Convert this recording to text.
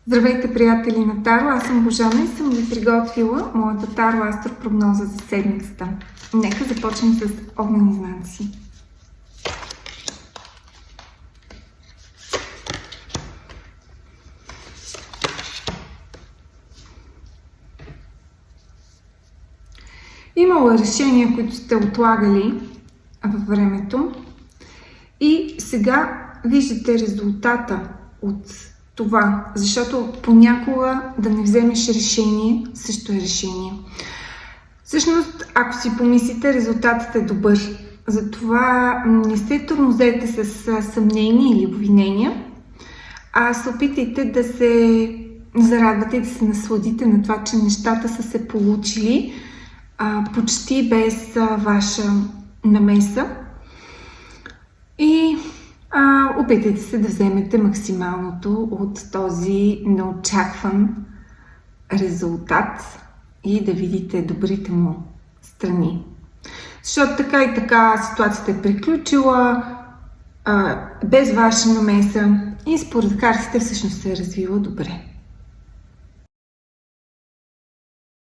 Здравейте, приятели на Таро! Аз съм Божана и съм ви приготвила моята Таро астропрогноза за седмицата. Нека започнем с огнени знаци. Имало решения, които сте отлагали във времето и сега виждате резултата от това, защото понякога да не вземеш решение също е решение. Всъщност, ако си помислите, резултатът е добър. Затова не се тормозете с съмнения или обвинения, а се опитайте да се зарадвате и да се насладите на това, че нещата са се получили почти без ваша намеса. И опитайте се да вземете максималното от този неочакван резултат и да видите добрите му страни. Защото така и така ситуацията е приключила без ваша намеса и според картите всъщност се е развила добре.